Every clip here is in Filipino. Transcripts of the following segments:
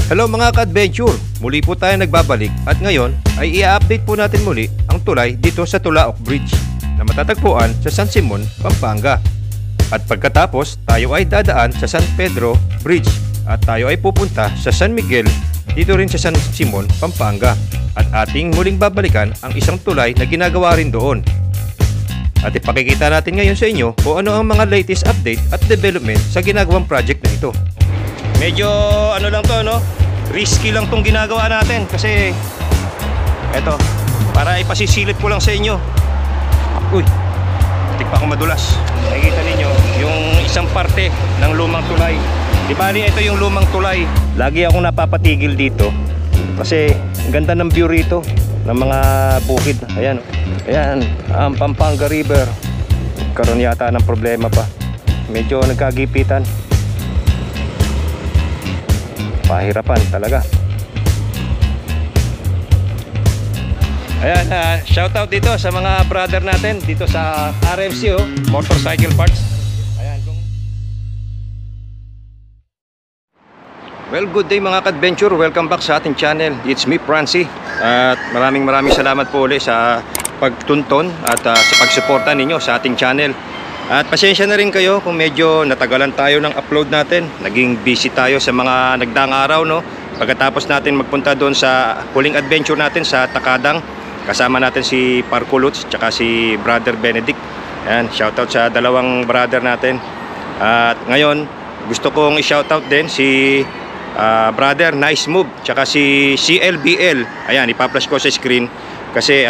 Hello mga ka-adventure! Muli po tayo nagbabalik at ngayon ay i-update po natin muli ang tulay dito sa Tulaok Bridge na matatagpuan sa San Simon, Pampanga. At pagkatapos tayo ay dadaan sa San Pedro Bridge at tayo ay pupunta sa San Miguel dito rin sa San Simon, Pampanga. At ating muling babalikan ang isang tulay na ginagawa rin doon. At ipakikita natin ngayon sa inyo kung ano ang mga latest update at development sa ginagawang project na ito. Medyo ano lang to, no? Risky lang tong ginagawa natin kasi eto, para ipasisilip ko lang sa inyo. Uy, tik pa ako madulas. Nakikita ninyo yung isang parte ng lumang tulay. Di bali ito yung lumang tulay. Lagi akong napapatigil dito kasi ang ganda ng view rito ng mga bukid. Ayan, ayan, ang Pampanga River. Karoon yata ng problema pa. Medyo nagkagipitan. Pahirapan talaga. Ayan, shoutout dito sa mga brother natin dito sa RMC, Motorcycle Parts. Ayan, well, good day mga ka-adventure. Welcome back sa ating channel. It's me, Francie. At maraming salamat po ulit sa pagtunton at sa pagsuporta ninyo sa ating channel. At pasensya na rin kayo kung medyo natagalan tayo ng upload natin. Naging busy tayo sa mga nagdaang araw, no? Pagkatapos natin magpunta doon sa huling adventure natin sa Takadang, kasama natin si Parkulutz tsaka si Brother Benedict. Ayan, shoutout sa dalawang brother natin. At ngayon, gusto kong i-shoutout din si Brother Nice Move tsaka si CLBL. Ayan, ipa-flash ko sa screen kasi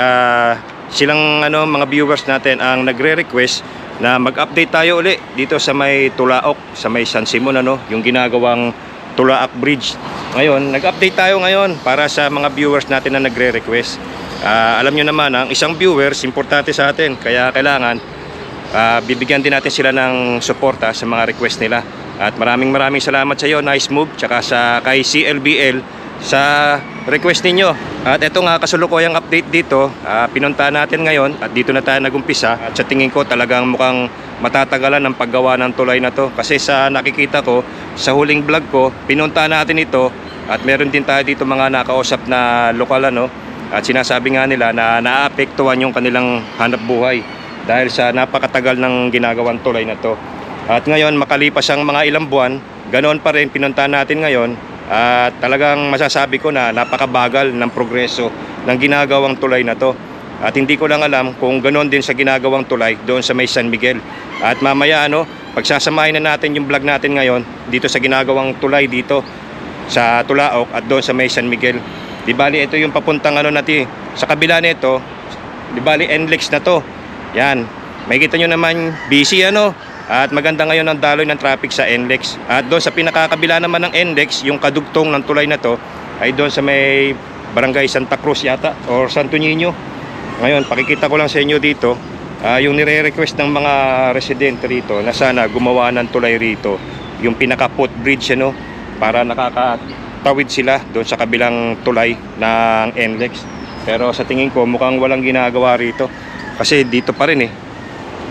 silang mga viewers natin ang nagre-request na mag-update tayo uli dito sa may Tulaok, sa may San Simon, yung ginagawang Tulaok Bridge. Ngayon, nag-update tayo ngayon para sa mga viewers natin na nagre-request. Alam nyo naman, ang isang viewers importante sa atin, kaya kailangan bibigyan din natin sila ng suporta sa mga request nila. At maraming salamat sa iyo, Nice Move, tsaka kay CLBL sa request ninyo. At ito nga kasulukuyang update dito, pinunta natin ngayon at dito na tayo nagumpisa. At sa tingin ko talagang mukhang matatagalan ang paggawa ng tulay na to kasi sa nakikita ko sa huling vlog ko, pinunta natin ito at meron din tayo dito mga nakausap na lokal, at sinasabi nga nila na naapektuhan yung kanilang hanap buhay dahil sa napakatagal ng ginagawang tulay na to. At ngayon, makalipas ang mga ilang buwan, ganoon pa rin pinunta natin ngayon. At talagang masasabi ko na napakabagal ng progreso ng ginagawang tulay na to. At hindi ko lang alam kung ganoon din sa ginagawang tulay doon sa may San Miguel. At mamaya pagsasamahin na natin yung vlog natin ngayon dito sa ginagawang tulay dito sa Tulaok at doon sa may San Miguel. Di bali ito yung papuntang natin sa kabila nito. Di bali NLEX na to. Yan. Makikita nyo naman busy at maganda ngayon ang daloy ng traffic sa NLEX. At doon sa pinakakabila naman ng NLEX, yung kadugtong ng tulay na to ay doon sa may Barangay Santa Cruz yata or Santo Niño. Ngayon, pakikita ko lang sa inyo dito yung nire-request ng mga residente rito na sana gumawa ng tulay rito, yung pinaka footbridge para nakakatawid sila doon sa kabilang tulay ng NLEX. Pero sa tingin ko mukhang walang ginagawa rito kasi dito pa rin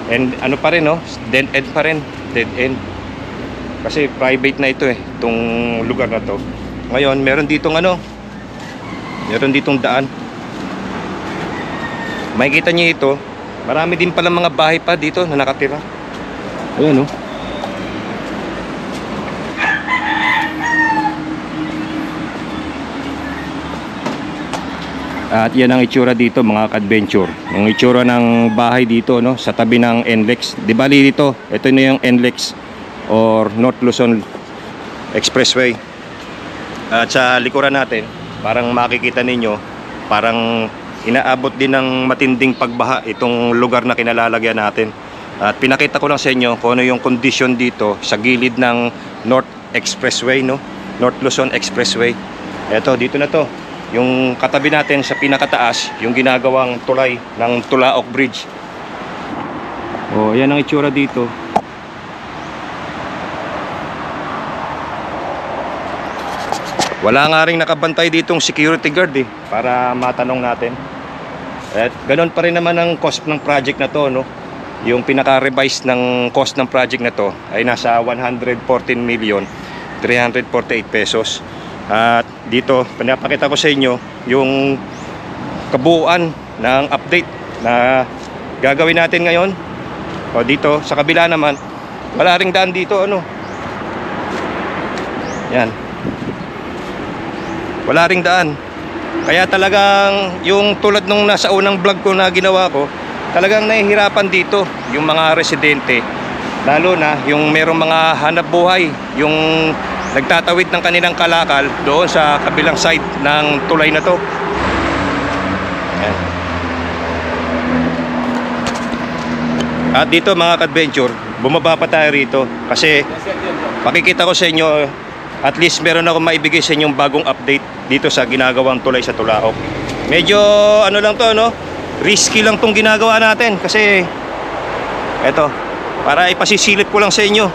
and pa rin dead end pa rin, dead end kasi private na ito itong lugar na to. Ngayon meron ditong meron ditong daan, makikita niyo ito, marami din pala mga bahay pa dito na nakatira. Ayan At yan ang itsura dito mga ka-adventure. Yung itsura ng bahay dito sa tabi ng NLEX. Di bali dito, ito na yung NLEX or North Luzon Expressway. At sa likuran natin, parang makikita ninyo, parang inaabot din ng matinding pagbaha itong lugar na kinalalagyan natin. At pinakita ko lang sa inyo kung ano yung condition dito sa gilid ng North Expressway, North Luzon Expressway. Ito, dito na to. Yung katabi natin sa pinakataas, yung ginagawang tulay ng Tulaok Bridge. Yan ang itsura dito. Wala nga ring nakabantay ditong security guard para matanong natin. At ganoon pa rin naman ang cost ng project na to, Yung pinaka-revise ng cost ng project na to ay nasa 114,348 pesos. At dito, pinapakita ko sa inyo yung kabuuan ng update na gagawin natin ngayon. O dito, sa kabila naman, wala ring daan dito, ano. Yan. Wala ring daan. Kaya talagang yung tulad nung nasa unang vlog ko na ginawa ko, talagang nahihirapan dito yung mga residente. Lalo na yung merong mga hanap buhay, yung nagtatawid ng kanilang kalakal doon sa kabilang side ng tulay na to. Ayan. At dito mga ka-adventure, bumaba pa tayo rito kasi pakikita ko sa inyo, at least meron ako maibigay sa inyong bagong update dito sa ginagawang tulay sa Tulaok. Medyo ano lang to, no? Risky lang tong ginagawa natin kasi eto, para ipasisilip ko lang sa inyo.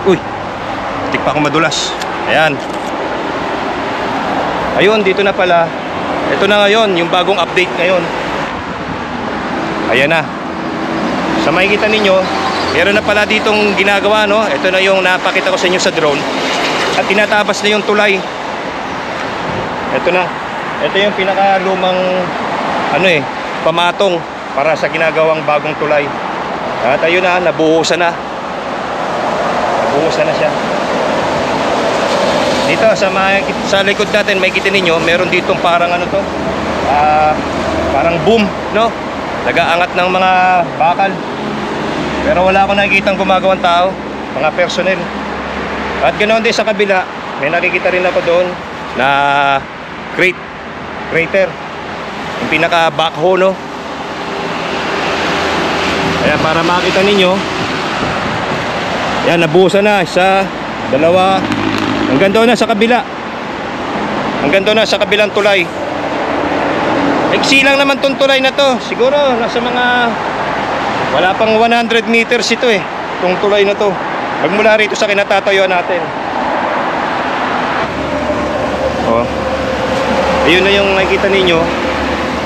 Uy, tik pa ako madulas. Ayan. Ayun, dito na pala. Ito na ngayon, yung bagong update ngayon. Ayan na. Sa makikita ninyo, meron na pala ditong ginagawa, no? Ito na yung napakita ko sa inyo sa drone. At tinatabas na yung tulay. Ito na. Ito yung pinakalumang pamatong para sa ginagawang bagong tulay. At ayun na, nabuhusan na. Nabuhusan na siya. Dito sa likod natin, makikita ninyo, meron ditong parang parang boom, no? Nag-aangat ng mga bakal. Pero wala akong nakikitang gumagawang tao, mga personnel. At ganoon din sa kabila, may nakikita rin ako doon na crater. Yung pinaka backhoe, no? Kaya para makita ninyo, yan, nabuhusan na. Isa, dalawa, hanggang doon na sa kabila. Hanggang doon na sa kabilang tulay. Iksi lang naman tong tulay na to. Siguro nasa mga wala pang 100 meters ito eh, itong tulay na to, magmula rito sa kinatatayuan natin. Oh. Ayun na yung nakikita ninyo,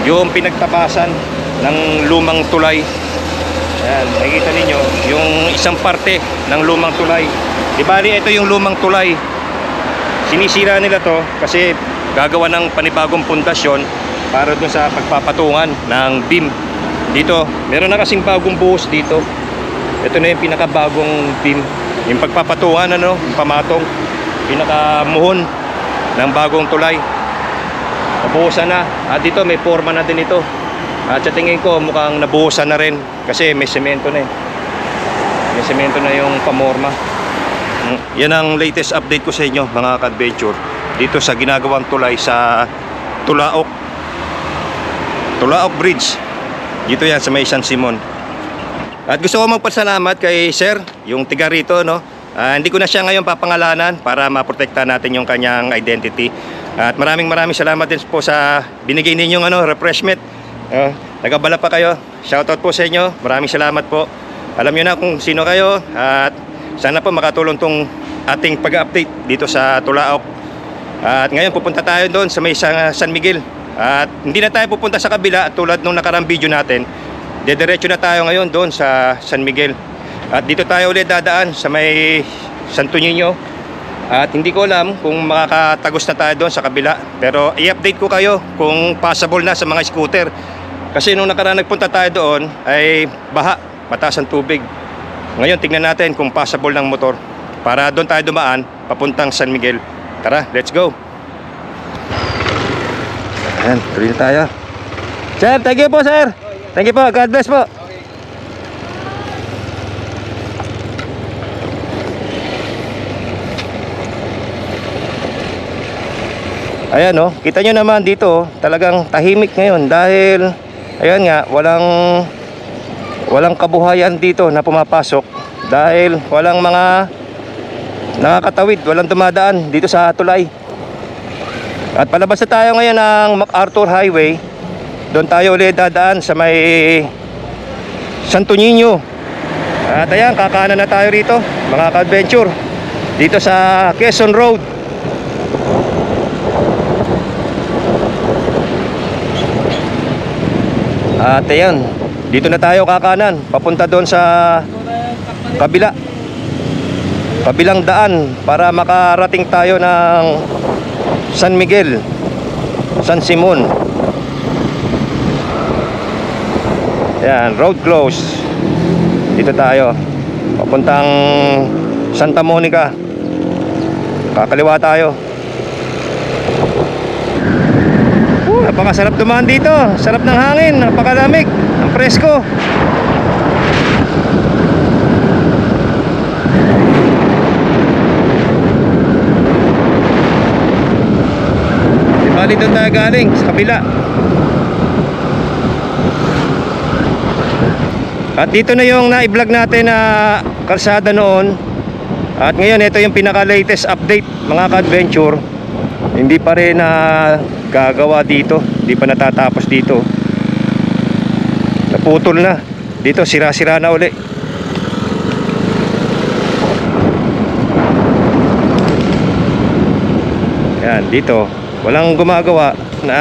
yung pinagtapasan ng lumang tulay. Ayan, nakikita ninyo yung isang parte ng lumang tulay. Di bali, ito yung lumang tulay. Sinisira nila to kasi gagawa ng panibagong pundasyon para dun sa pagpapatungan ng beam. Dito, meron na kasing bagong buhos dito. Ito na yung pinakabagong beam. Yung pagpapatungan, yung pamatong, pinakamuhon ng bagong tulay. Nabuhusan na. At dito may forma na din ito. At sa tingin ko mukhang nabuhusan na rin kasi may semento na eh. May semento na yung pamorma. Yan ang latest update ko sa inyo mga ka-adventure dito sa ginagawang tulay sa Tulaok Bridge. Dito yan sa may San Simon. At gusto ko magpasalamat kay Sir, yung tiga rito, no? Hindi ko na siya ngayon papangalanan para maprotekta natin yung kanyang identity. At maraming salamat din po sa binigay ninyong refreshment. Nagabala pa kayo. Shoutout po sa inyo. Maraming salamat po. Alam niyo na kung sino kayo at sana po makatulong tong ating pag-update dito sa Tulaok. At ngayon pupunta tayo doon sa may San Miguel. At hindi na tayo pupunta sa kabila tulad nung nakarang video natin. Dediretso na tayo ngayon doon sa San Miguel. At dito tayo ulit dadaan sa may Santo Niño. At hindi ko alam kung makakatagos na tayo doon sa kabila. Pero i-update ko kayo kung possible na sa mga scooter. Kasi nung nakaraan nagpunta tayo doon ay baha, mataas ang tubig. Ngayon tingnan natin kung possible ng motor para doon tayo dumaan papuntang San Miguel. Tara, let's go. Ayan, tuloy na tayo. Sir, thank you po sir. Thank you po, God bless po. Ayan kita nyo naman dito talagang tahimik ngayon dahil ayan nga, walang kabuhayan dito na pumapasok dahil walang mga nakakatawid, walang dumadaan dito sa tulay. At palabas na tayo ngayon ng MacArthur Highway. Doon tayo ulit dadaan sa may Santo Niño. At ayan, kakanan na tayo rito mga ka-adventure dito sa Quezon Road. At ayan, dito na tayo kakanan papunta doon sa kabila. kabilang daan para makarating tayo ng San Miguel, San Simon. Yan, road close. Dito tayo papuntang Santa Monica. Kakaliwa tayo. Napakasarap dumaan dito. Sarap ng hangin, napakalamig, ang presko. Bali doon tayo galing sa kabila. At dito na yung na-vlog natin na kalsada noon. At ngayon ito yung pinaka-latest update mga ka-adventure. Hindi pa rin na gagawa dito. Hindi pa natatapos dito. Naputol na. Dito sira-sira na uli. Yan, dito walang gumagawa na,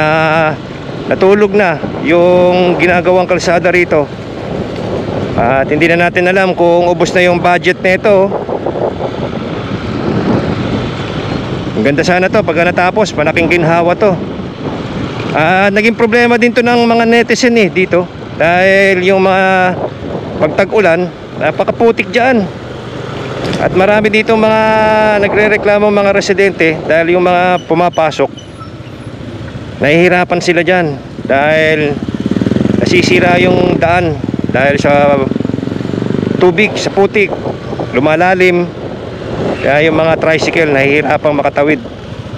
natulog na yung ginagawang kalsada rito. At hindi na natin alam kung ubos na yung budget nito. Ang ganda sana to pag natapos, malaking ginhawa to. Naging problema din to ng mga netizen dito. Dahil yung mga pagtag-ulan, napakaputik dyan. At marami dito mga nagre-reklamo mga residente dahil yung mga pumapasok nahihirapan sila dyan dahil nasisira yung daan dahil sa tubig, sa putik, lumalalim. Kaya yung mga tricycle nahihirapang makatawid.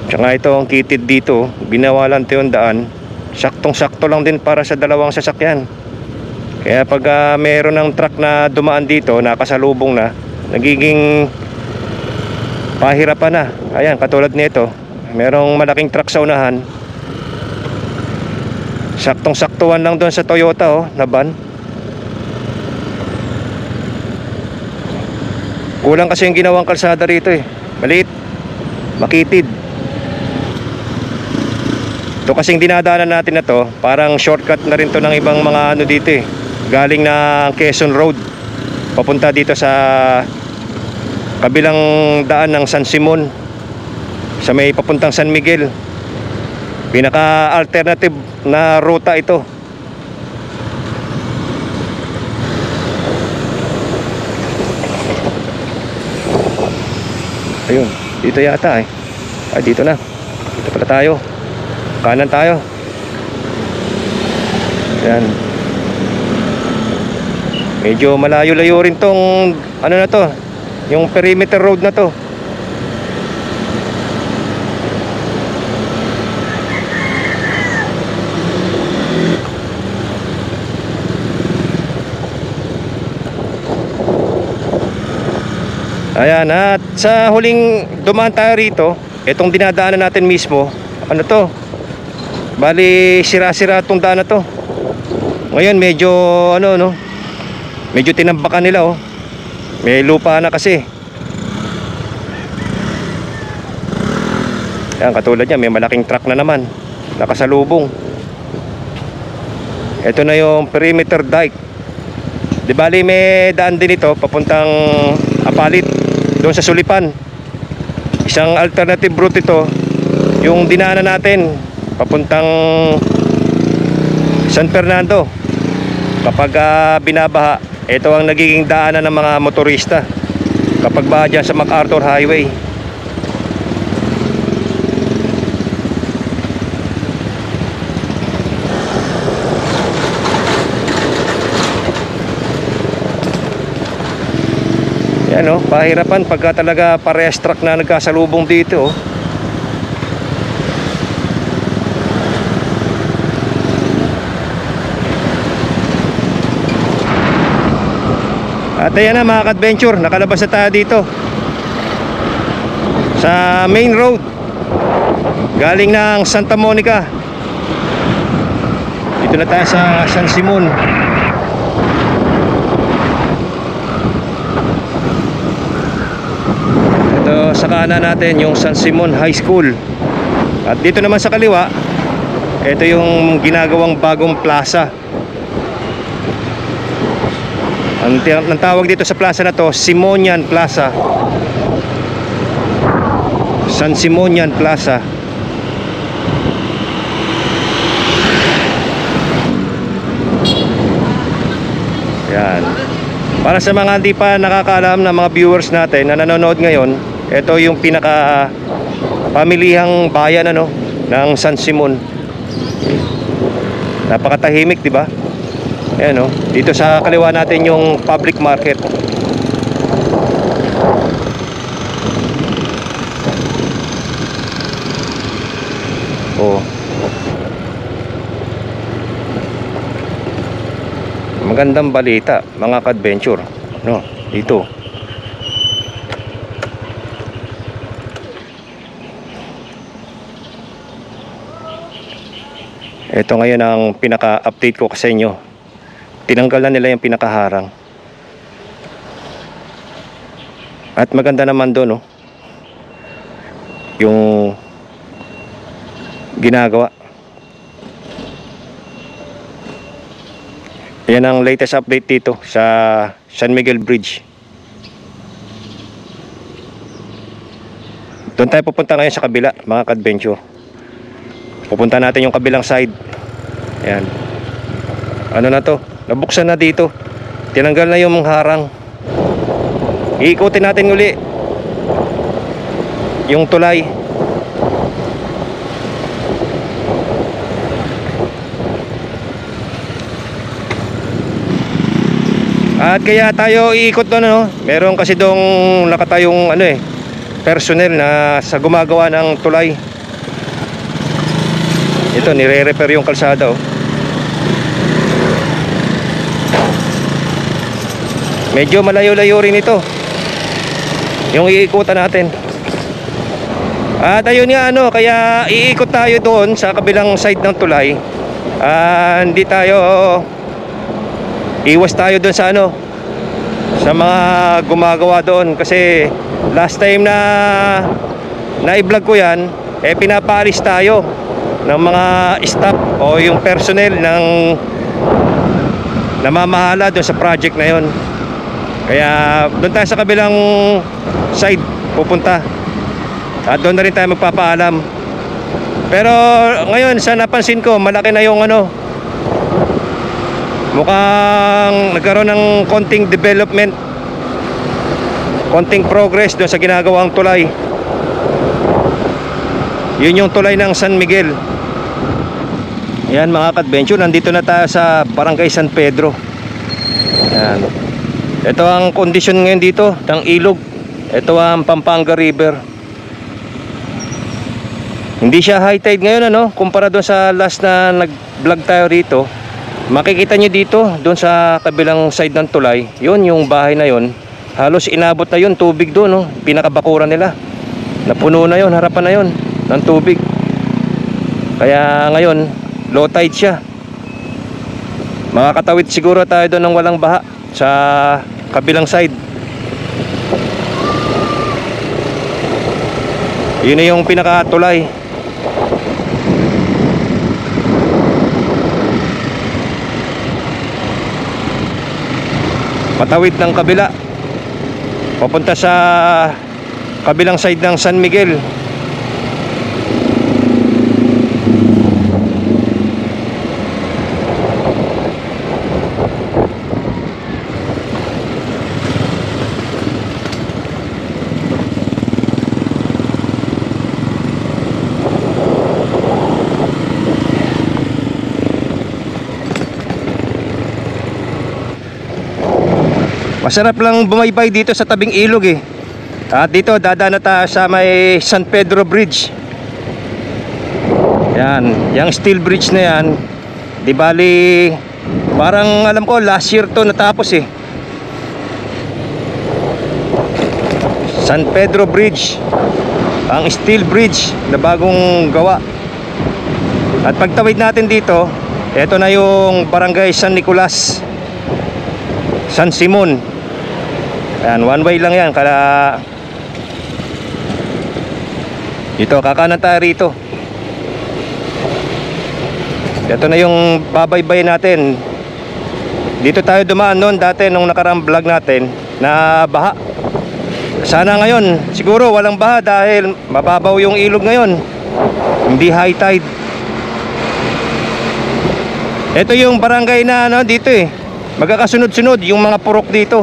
Tsaka ito ang kitid dito, ginawa lang ito yung daan, saktong-sakto lang din para sa dalawang sasakyan. Kaya pag meron ng truck na dumaan dito, nakasalubong na, nagiging pahirapan na. Ayan, katulad nito, merong malaking truck sa unahan, saktong-saktuan lang doon sa Toyota na van. Kulang kasi yung ginawang kalsada rito maliit, makitid. Ito kasing dinadaanan natin na to, parang shortcut na rin to ng ibang mga ano dito galing na Quezon Road papunta dito sa kabilang daan ng San Simon, sa may papuntang San Miguel. Pinaka-alternative na ruta ito. Ayun, dito yata Ay, dito na. Dito pala tayo. Kanan tayo. Yan. Medyo malayo-layo rin tong ano na to, yung perimeter road na to. Ayan, at sa huling dumaan tayo rito, itong dinadaanan natin mismo, ano to, bali sira-sira itong daan na to. Ngayon medyo medyo tinambakan nila may lupa na kasi. Ayan, katulad niya, may malaking truck na naman nakasalubong. Ito na yung perimeter dike. Di bali may daan din ito papuntang Apalit, doon sa Sulipan. Isang alternative route ito, yung dinaanan natin papuntang San Fernando. Kapag binabaha, ito ang nagiging daanan ng mga motorista kapag baha dyan sa MacArthur Highway. Yan pahirapan pagka talaga parehas truck na nagkasalubong dito At ayan na mga ka-adventure, nakalabas na tayo dito sa main road galing ng Santa Monica. Dito na tayo sa San Simon. Ito sa kanan natin yung San Simon High School. At dito naman sa kaliwa, ito yung ginagawang bagong plaza. Ang tawag dito sa plaza na to, Simonian Plaza. San Simonian Plaza. Yan. Para sa mga hindi pa nakakaalam na mga viewers natin na nanonood ngayon, ito yung pinaka pamilihang bayan ng San Simon. Napakatahimik, di ba? Ayan, dito sa kaliwa natin yung public market. Oh. Magandang balita, mga ka-adventure, dito. Ito ngayon ang pinaka-update ko sa inyo. Tinanggal na nila yung pinakaharang. At maganda naman doon, yung ginagawa. Yan ang latest update dito sa San Miguel Bridge. Doon tayo pupunta ngayon sa kabila, mga ka-adventure. Pupunta natin yung kabilang side. Ayan. Ano na to? Nabuksan na dito. Tinanggal na yung harang. Iikutin natin uli yung tulay. At kaya tayo iikot doon, meron kasi dong nakatayong personnel na sa gumagawa ng tulay. Ito, nire-repair yung kalsada, Medyo malayo-layo rin ito yung iikutan natin. At ayun nga, kaya iikot tayo doon sa kabilang side ng tulay. Hindi tayo, iwas tayo doon sa sa mga gumagawa doon, kasi last time na i-vlog ko yan, pinapaalis tayo ng mga staff o yung personnel ng namamahala doon sa project na yon. Kaya doon tayo sa kabilang side pupunta, at doon na rin tayo magpapaalam. Pero ngayon sa napansin ko, malaki na yung mukhang nagkaroon ng konting development, konting progress doon sa ginagawang tulay. Yun yung tulay ng San Miguel. Ayan, mga ka-adventure, nandito na tayo sa Barangay San Pedro. Ayan. Ito ang kondisyon ngayon dito ng ilog. Ito ang Pampanga River. Hindi siya high tide ngayon, kumpara doon sa last na nag-vlog tayo rito. Makikita nyo dito, doon sa kabilang side ng tulay, yun yung bahay na yun, halos inabot na yun tubig doon, pinakabakuran nila. Napuno na yun, harapan na yun ng tubig. Kaya ngayon low tide siya. Makakatawid siguro tayo doon ng walang baha sa kabilang side. Yun na yung pinakatulay. Patawid ng kabila papunta sa kabilang side ng San Miguel. Masarap lang bumaybay dito sa tabing ilog At dito dadaan na tayo sa may San Pedro Bridge. Yan, yung steel bridge na yan, di bali parang alam ko last year to natapos San Pedro Bridge, ang steel bridge na bagong gawa. At pagtawid natin dito, ito na yung Barangay San Nicolas, San Simon. Ayan, one way lang yan. Kaya dito, kakanan tayo rito. Ito na yung babaybay natin. Dito tayo dumaan noon dati nung nakaraang vlog natin na baha. Sana ngayon, siguro walang baha dahil mababaw yung ilog ngayon. Hindi high tide. Ito yung barangay na ano dito eh. Magkakasunod-sunod yung mga purok dito.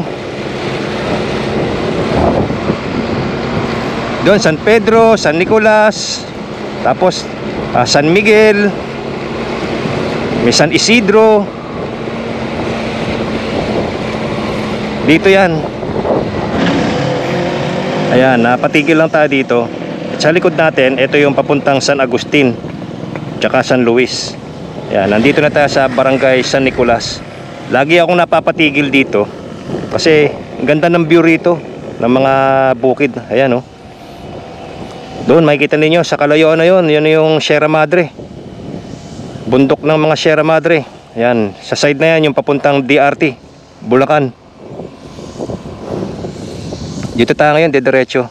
Doon San Pedro, San Nicolas, tapos San Miguel, may San Isidro. Dito yan. Ayan, napatigil lang tayo dito. At sa likod natin, ito yung papuntang San Agustin tsaka San Luis. Ayan, nandito na tayo sa barangay San Nicolas. Lagi akong napapatigil dito kasi ang ganda ng view rito ng mga bukid. Ayan oh. Doon makikita ninyo sa kalayuan na yun, yun yung Sierra Madre. Bundok ng mga Sierra Madre. Ayan, sa side na yan yung papuntang DRT, Bulacan. Dito tayo ngayon, diretso.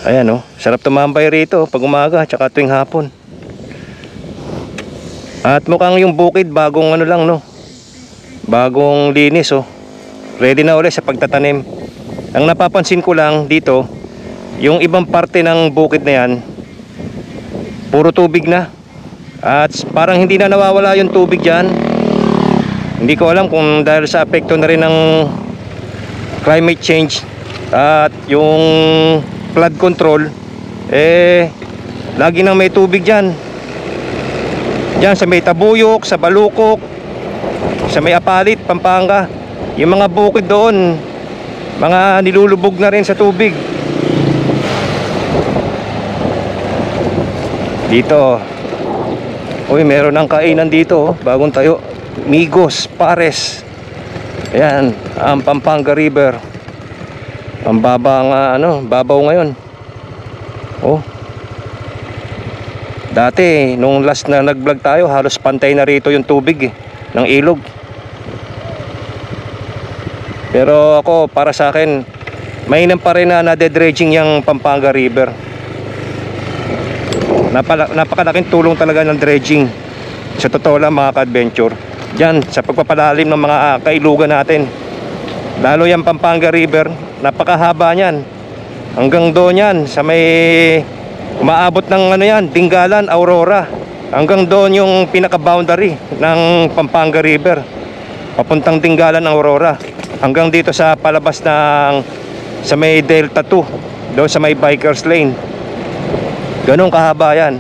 Ayan oh, sarap tumambay rito pag umaga tsaka tuwing hapon. At mukhang yung bukid bagong ano lang no. Bagong linis oh. Ready na ulit sa pagtatanim. Ang napapansin ko lang dito, yung ibang parte ng bukid na yan, puro tubig na. At parang hindi na nawawala yung tubig dyan. Hindi ko alam kung dahil sa apekto na rin ng climate change at yung flood control, lagi nang may tubig dyan. Dyan sa may Tabuyok, sa Balukok, sa may Apalit, Pampanga. Yung mga bukid doon, mga nilulubog na rin sa tubig. Dito, uy, meron ng kainan dito, bagong tayo. Migos, Pares. Ayan, ang Pampanga River. Ang baba nga, babaw ngayon. Oh. Dati, nung last na nag-vlog tayo, halos pantay na rito yung tubig ng ilog. Pero ako, para sa akin, mainam pa rin na nade-dredging yung Pampanga River. Napakalaking tulong talaga ng dredging. Sa totoo lang mga ka-adventure, diyan sa pagpapalalim ng mga kailugan natin. Lalo yung Pampanga River, napakahaba niyan. Hanggang doon yan, sa may umaabot ng Dingalan, Aurora. Hanggang doon yung pinaka-boundary ng Pampanga River. Papuntang Dingalan, Aurora. Hanggang dito sa palabas ng sa may Delta 2, doon sa may Bikers Lane. Ganun kahaba yan.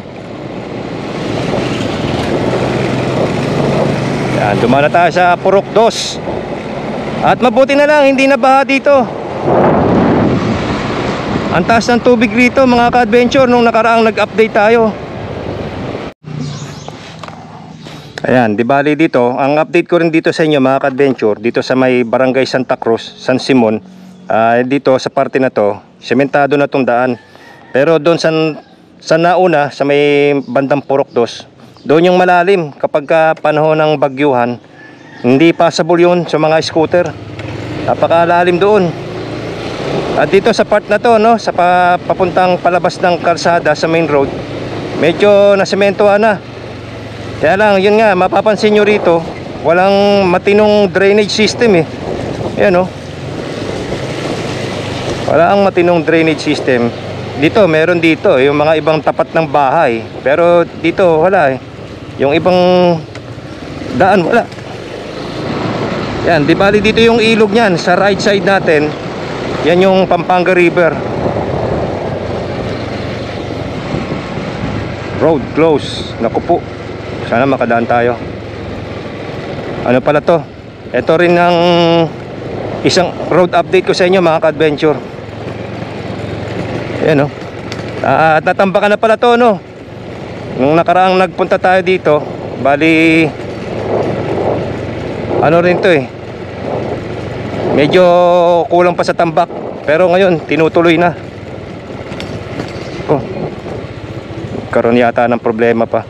Yan, dumana tayo sa Purok 2. At mabuti na lang, hindi na baha dito. Ang taas ng tubig rito mga ka-adventure nung nakaraang nag-update tayo. Ayan, di bali dito, ang update ko rin dito sa inyo mga ka-adventure, dito sa may Barangay Santa Cruz, San Simon. Dito sa parte na to, sementado na tong daan. Pero doon sa nauna, sa may bandang Purok 2, doon yung malalim kapag panahon ng bagyuhan. Hindi passable yun sa mga scooter. Napakalalim doon. At dito sa part na to, no, sa papuntang palabas ng kalsada sa main road, medyo nasementohan na. Kaya lang, yun nga, mapapansin nyo rito, walang matinong drainage system Ayan wala ang matinong drainage system. Dito, meron dito, yung mga ibang tapat ng bahay. Pero dito, wala yung ibang daan, wala. Yan, di bali dito yung ilog niyan, sa right side natin. Yan yung Pampanga River. Road close. Naku po, sana makadaan tayo. Ano pala to? Ito rin ang isang road update ko sa inyo mga ka-adventure. Ayan natambakan na pala to nung nakaraang nagpunta tayo dito. Bali rin to medyo kulang pa sa tambak, pero ngayon tinutuloy na. Karoon yata ng problema pa.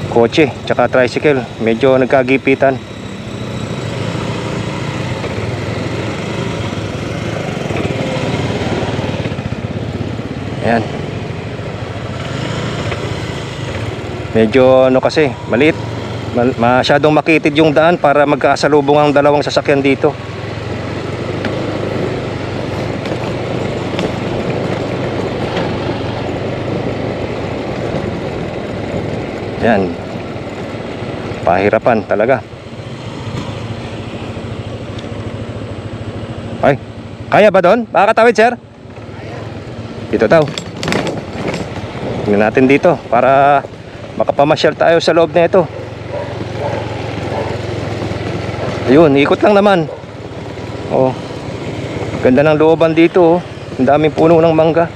Kotse tsaka tricycle medyo nagkagipitan. Ayan, medyo kasi maliit. Masyadong makitid yung daan para magkaasalubong ang dalawang sasakyan dito. Yan. Pahirapan talaga. Ay, kaya ba doon? Makakatawid, sir? Dito daw. Tingnan natin dito para makapamasyal tayo sa loob na ito. Ayun, ikot lang naman. Oh. Ganda ng looban dito, oh. Ang daming puno ng mangga.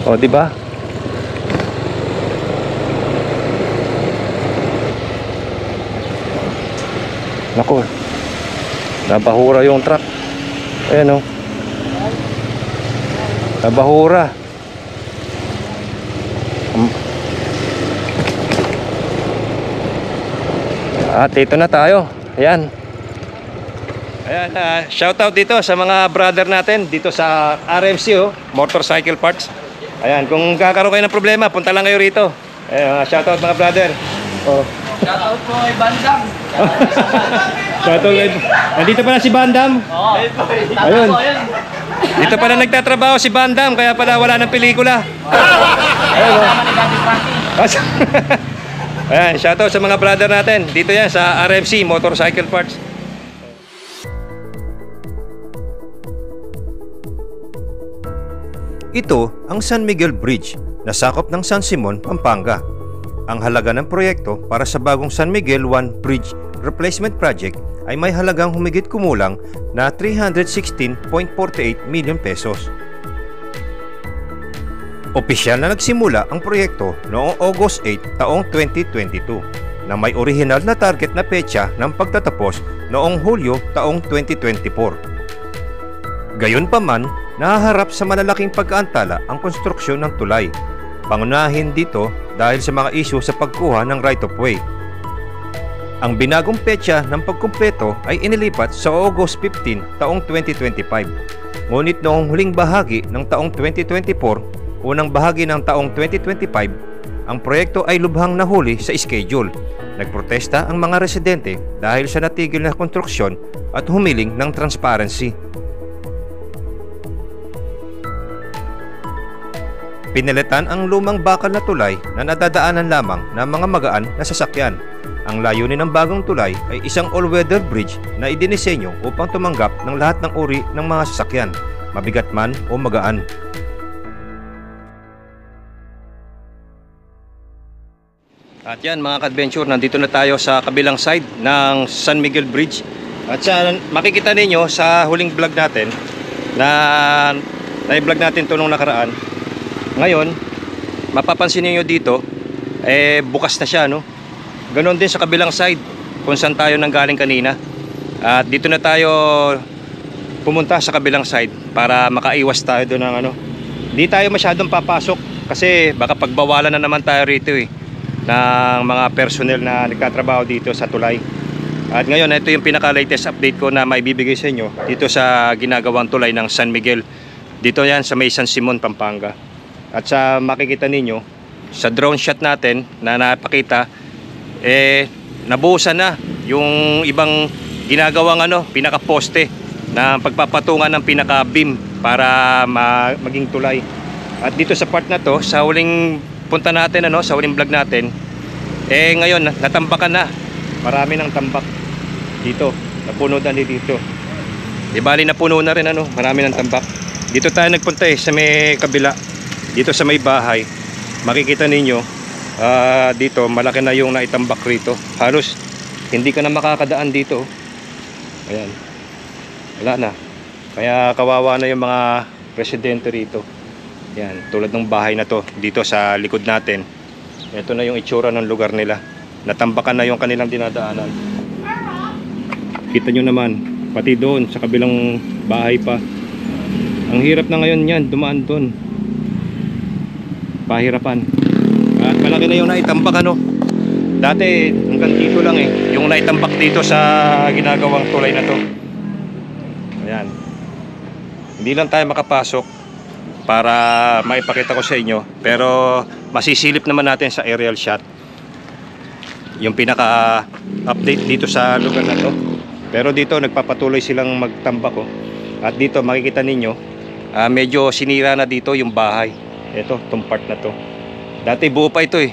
Oh, di ba? Nako. Nabahura yung truck. Ayan, oh. Nabahura. At dito na tayo. Ayan. Ayan, shoutout dito sa mga brother natin dito sa RMC, oh, Motorcycle Parts. Ayan, kung kakaroon kayo ng problema, punta lang kayo rito. Ayan, shoutout mga brother. Oh. Shoutout po kay Bandam. Shoutout kay... Nandito pala si Bandam. Oo. Ayun. Dito pala nagtatrabaho si Bandam, kaya pala wala ng pelikula. Ayun, oh. Ayan, shoutout sa mga brother natin. Dito yan sa RMC, Motorcycle Parts. Ito ang San Miguel Bridge na sakop ng San Simon, Pampanga. Ang halaga ng proyekto para sa bagong San Miguel 1 Bridge Replacement Project ay may halagang humigit kumulang na 316.48 million pesos. Opisyal na nagsimula ang proyekto noong August 8 taong 2022 na may orihinal na target na petsa ng pagtatapos noong Hulyo taong 2024. Gayunpaman, nahaharap sa malalaking pagkaantala ang konstruksyon ng tulay. Pangunahin dito dahil sa mga isyu sa pagkuha ng right of way. Ang binagong petsa ng pagkumpleto ay inilipat sa August 15 taong 2025. Ngunit noong huling bahagi ng taong 2024, unang bahagi ng taong 2025, ang proyekto ay lubhang nahuli sa schedule. Nagprotesta ang mga residente dahil sa natigil na konstruksyon at humiling ng transparency. Pinalitan ang lumang bakal na tulay na nadadaanan lamang ng mga magaan na sasakyan. Ang layunin ng bagong tulay ay isang all-weather bridge na idinisenyo upang tumanggap ng lahat ng uri ng mga sasakyan, mabigat man o magaan. At yan mga ka-adventure, nandito na tayo sa kabilang side ng San Miguel Bridge. At sa makikita ninyo sa huling vlog natin na i-vlog natin ito nung nakaraan. Ngayon, mapapansin niyo dito, bukas na siya, no? Ganon din sa kabilang side kung saan tayo nanggaling kanina. At dito na tayo pumunta sa kabilang side para makaiwas tayo doon ng ano. Hindi tayo masyadong papasok kasi baka pagbawalan na naman tayo rito ng mga personnel na nagtatrabaho dito sa tulay. At ngayon, ito yung pinaka-latest update ko na maibibigay sa inyo dito sa ginagawang tulay ng San Miguel. Dito yan sa may San Simon, Pampanga. At sa makikita ninyo, sa drone shot natin na napakita, nabuhusan na yung ibang ginagawang pinaka-poste na pagpapatungan ng pinaka-beam para maging tulay. At dito sa part na to, sa huling punta natin, sa huling vlog natin, ngayon natambakan na. Marami ng tambak dito, napuno na dito. Di bali napuno na rin, marami ng tambak. Dito tayo nagpunta sa may kabila, dito sa may bahay. Makikita ninyo dito malaki na yung naitambak rito. Halos hindi ka na makakadaan dito. Ayan, wala na. Kaya kawawa na yung mga residente rito. Yan, tulad ng bahay na to dito sa likod natin. Ito na yung itsura ng lugar nila. Natambakan na yung kanilang dinadaanan. Kita nyo naman, pati doon sa kabilang bahay pa. Ang hirap na ngayon yan, dumaan doon. Pahirapan. At malaki na yung naitambak, Dati hanggang dito lang yung naitambak dito sa ginagawang tulay na to. Ayan. Hindi lang tayo makapasok para maipakita ko sa inyo, pero masisilip naman natin sa aerial shot yung pinaka-update dito sa lugar na to. Pero dito nagpapatuloy silang magtambak, oh. At dito makikita ninyo, medyo sinira na dito yung bahay. Ito, itong part na to. Dati buo pa ito eh.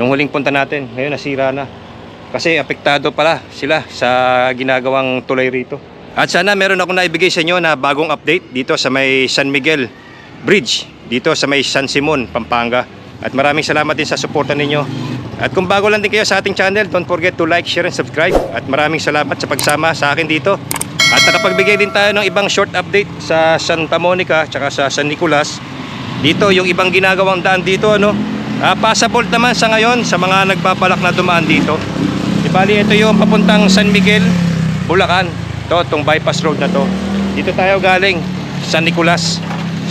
Nung huling punta natin, ngayon nasira na. Kasi apektado pala sila sa ginagawang tulay rito. At sana meron ako naibigay sa inyo na bagong update dito sa may San Miguel Bridge, dito sa may San Simon, Pampanga. At maraming salamat din sa suporta ninyo. At kung bago lang din kayo sa ating channel, don't forget to like, share, and subscribe. At maraming salamat sa pagsama sa akin dito. At nakapagbigay din tayo ng ibang short update sa Santa Monica tsaka sa San Nicolas. Dito yung ibang ginagawang daan dito, ano, passable naman sa ngayon sa mga nagbabalak na dumaan dito. Ibali ito yung papuntang San Miguel, Bulacan. Ito, itong bypass road na to. Dito tayo galing, San Nicolas,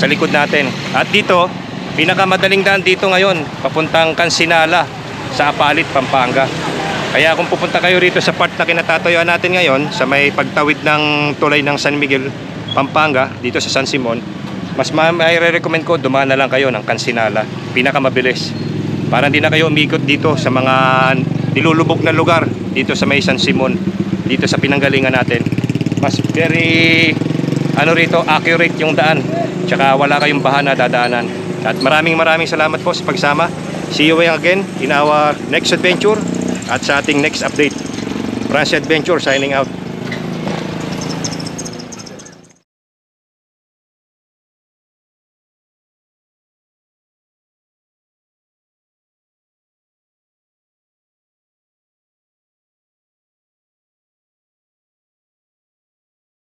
sa likod natin. At dito, pinakamadaling daan dito ngayon, papuntang Cancinala, sa Apalit, Pampanga. Kaya kung pupunta kayo rito sa part na kinatatayuan natin ngayon, sa may pagtawid ng tulay ng San Miguel, Pampanga, dito sa San Simon, mas may recommend ko, dumaan na lang kayo ng Cancinala. Pinakamabilis. Para hindi na kayo umikot dito sa mga nilulubog na lugar, dito sa may San Simon, dito sa pinanggalingan natin. Mas very, rito, accurate yung daan. Tsaka wala kayong baha na dadaanan. At maraming salamat po sa pagsama. See you again in our next adventure at sa ating next update. Francie Adventure signing out.